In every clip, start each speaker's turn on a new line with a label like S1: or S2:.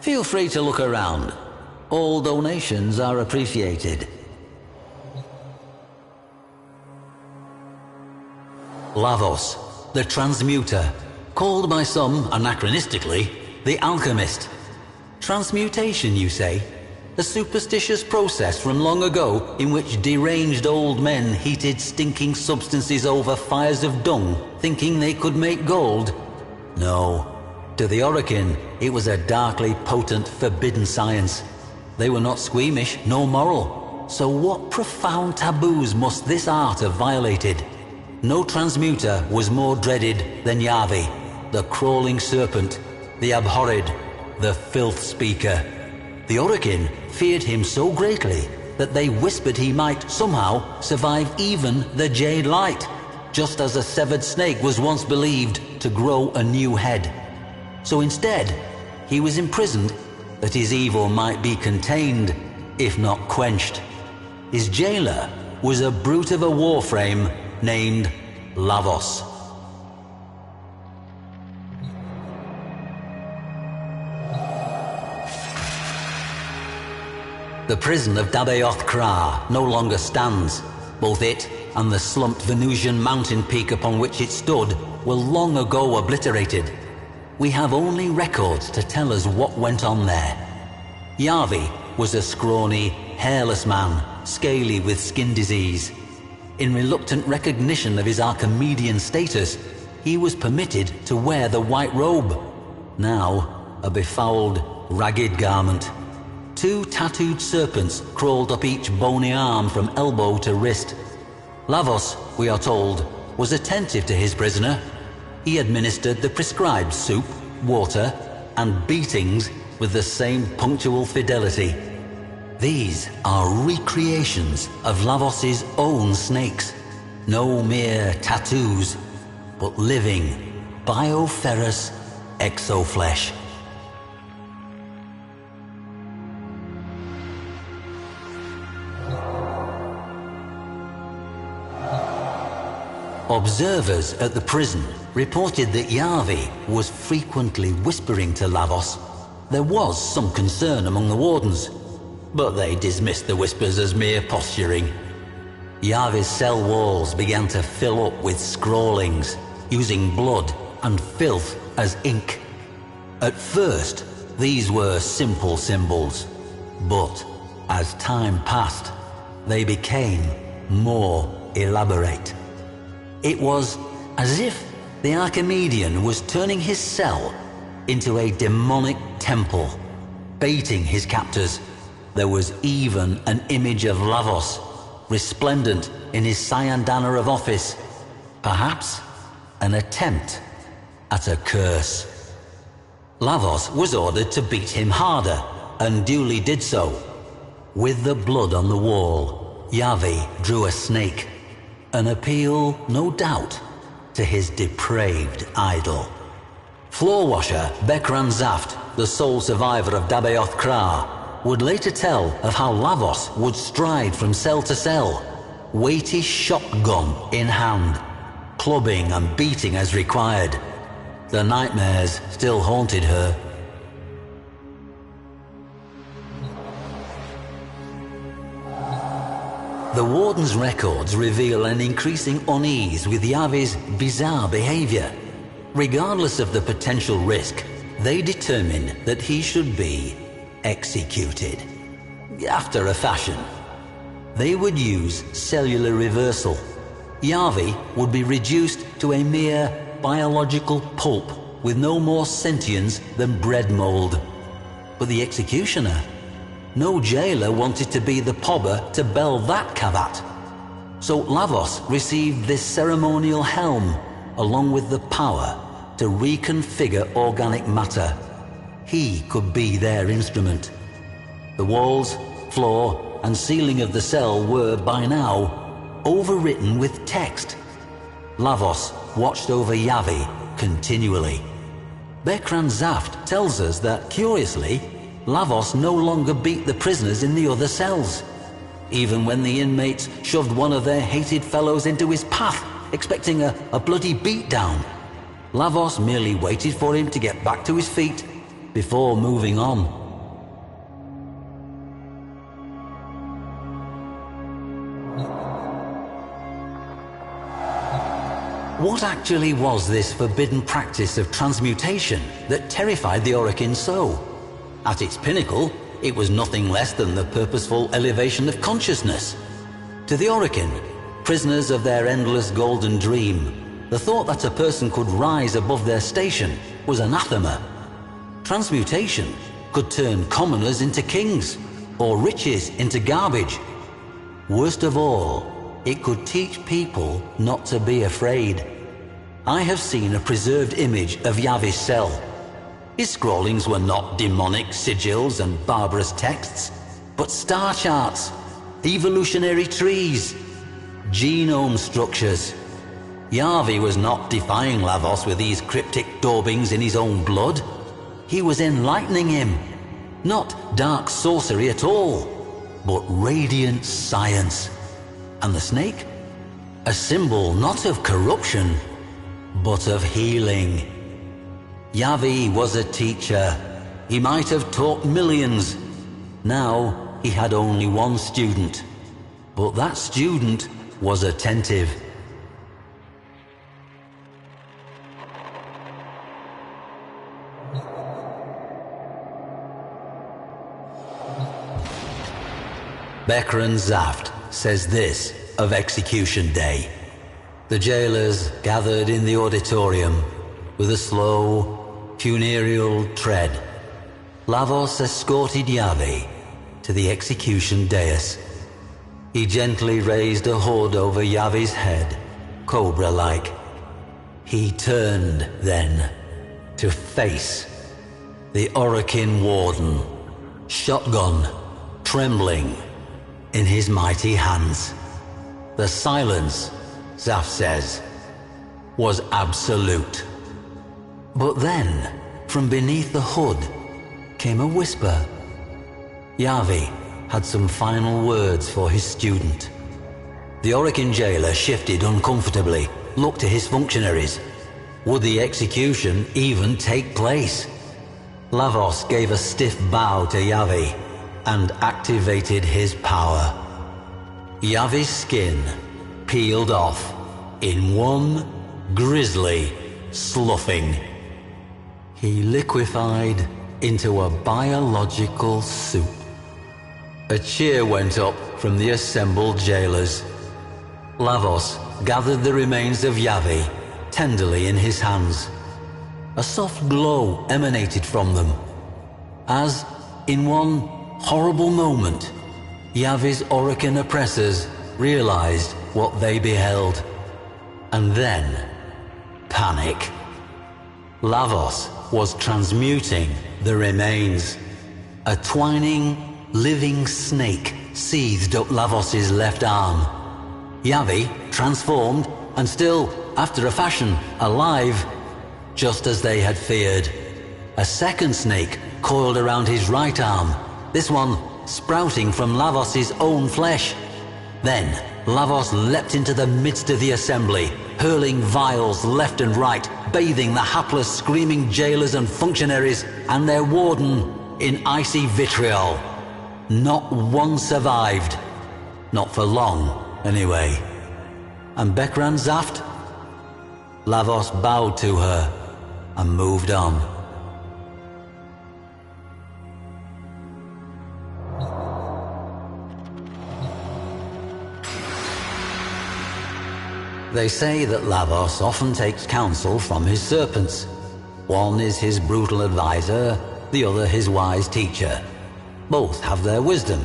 S1: Feel free to look around. All donations are appreciated. Lavos, the transmuter, called by some, anachronistically, the alchemist. Transmutation, you say? A superstitious process from long ago in which deranged old men heated stinking substances over fires of dung, thinking they could make gold? No. To the Orokin, it was a darkly potent, forbidden science. They were not squeamish, nor moral. So what profound taboos must this art have violated? No transmuter was more dreaded than Yavi, the crawling serpent, the abhorred, the filth speaker. The Orokin feared him so greatly that they whispered he might somehow survive even the Jade Light, just as a severed snake was once believed to grow a new head. So instead, he was imprisoned that his evil might be contained, if not quenched. His jailer was a brute of a Warframe named Lavos. The prison of Dabaoth Kra no longer stands. Both it and the slumped Venusian mountain peak upon which it stood were long ago obliterated. We have only records to tell us what went on there. Yavi was a scrawny, hairless man, scaly with skin disease. In reluctant recognition of his Archimedean status, he was permitted to wear the white robe, now a befouled, ragged garment. 2 tattooed serpents crawled up each bony arm from elbow to wrist. Lavos, we are told, was attentive to his prisoner. He administered the prescribed soup, water, and beatings with the same punctual fidelity. These are recreations of Lavos's own snakes. No mere tattoos, but living, bioferrous exoflesh. Observers at the prison reported that Yavi was frequently whispering to Lavos. There was some concern among the wardens, but they dismissed the whispers as mere posturing. Yavi's cell walls began to fill up with scrawlings, using blood and filth as ink. At first, these were simple symbols, but as time passed, they became more elaborate. It was as if the Archimedean was turning his cell into a demonic temple, baiting his captors. There was even an image of Lavos, resplendent in his cyandana of office. Perhaps an attempt at a curse. Lavos was ordered to beat him harder, and duly did so. With the blood on the wall, Yavi drew a snake. An appeal, no doubt, to his depraved idol. Floor washer Bekran Zaft, the sole survivor of Dabaoth Kra, would later tell of how Lavos would stride from cell to cell, weighty shotgun in hand, clubbing and beating as required. The nightmares still haunted her. The warden's records reveal an increasing unease with Yavi's bizarre behavior. Regardless of the potential risk, they determined that he should be executed. After a fashion. They would use cellular reversal. Yavi would be reduced to a mere biological pulp with no more sentience than bread mold. But the executioner? No jailer wanted to be the pobber to bell that cavat. So Lavos received this ceremonial helm, along with the power to reconfigure organic matter. He could be their instrument. The walls, floor, and ceiling of the cell were, by now, overwritten with text. Lavos watched over Yavi continually. Bekran Zaft tells us that, curiously, Lavos no longer beat the prisoners in the other cells. Even when the inmates shoved one of their hated fellows into his path, expecting a bloody beatdown, Lavos merely waited for him to get back to his feet before moving on. What actually was this forbidden practice of transmutation that terrified the Orokin so? At its pinnacle, it was nothing less than the purposeful elevation of consciousness. To the Orokin, prisoners of their endless golden dream, the thought that a person could rise above their station was anathema. Transmutation could turn commoners into kings, or riches into garbage. Worst of all, it could teach people not to be afraid. I have seen a preserved image of Yavi's cell. His scrawlings were not demonic sigils and barbarous texts, but star charts, evolutionary trees, genome structures. Yavi was not defying Lavos with these cryptic daubings in his own blood. He was enlightening him. Not dark sorcery at all, but radiant science. And the snake? A symbol not of corruption, but of healing. Yavi was a teacher. He might have taught millions. Now he had only one student, but that student was attentive. Bekran Zaft says this of Execution Day. The jailers gathered in the auditorium with a slow, funereal tread. Lavos escorted Yavi to the execution dais. He gently raised a hood over Yavi's head, cobra-like. He turned, then, to face the Orokin warden, shotgun trembling in his mighty hands. The silence, Zaf says, was absolute. But then, from beneath the hood, came a whisper. Yavi had some final words for his student. The Orokin jailer shifted uncomfortably, looked to his functionaries. Would the execution even take place? Lavos gave a stiff bow to Yavi and activated his power. Yavi's skin peeled off in one grisly sloughing. He liquefied into a biological soup. A cheer went up from the assembled jailers. Lavos gathered the remains of Yavi tenderly in his hands. A soft glow emanated from them, as, in one horrible moment, Yavi's Orokin oppressors realized what they beheld. And then, panic. Lavos was transmuting the remains. A twining, living snake seethed up Lavos's left arm. Yavi, transformed, and still, after a fashion, alive, just as they had feared. A second snake coiled around his right arm, this one sprouting from Lavos's own flesh. Then, Lavos leapt into the midst of the assembly, hurling vials left and right, bathing the hapless, screaming jailers and functionaries and their warden in icy vitriol. Not one survived. Not for long, anyway. And Bekran Zaft? Lavos bowed to her and moved on. They say that Lavos often takes counsel from his serpents. One is his brutal advisor, the other his wise teacher. Both have their wisdom,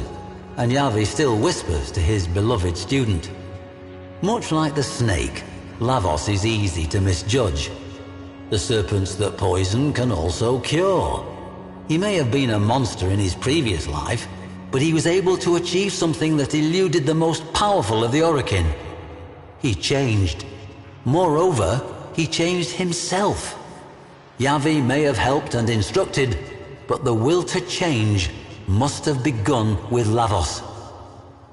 S1: and Yavi still whispers to his beloved student. Much like the snake, Lavos is easy to misjudge. The serpents that poison can also cure. He may have been a monster in his previous life, but he was able to achieve something that eluded the most powerful of the Orokin. He changed. Moreover, he changed himself. Yavi may have helped and instructed, but the will to change must have begun with Lavos.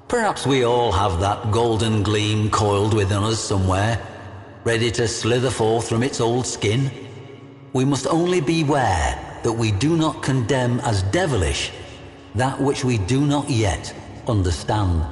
S1: Perhaps we all have that golden gleam coiled within us somewhere, ready to slither forth from its old skin. We must only beware that we do not condemn as devilish that which we do not yet understand.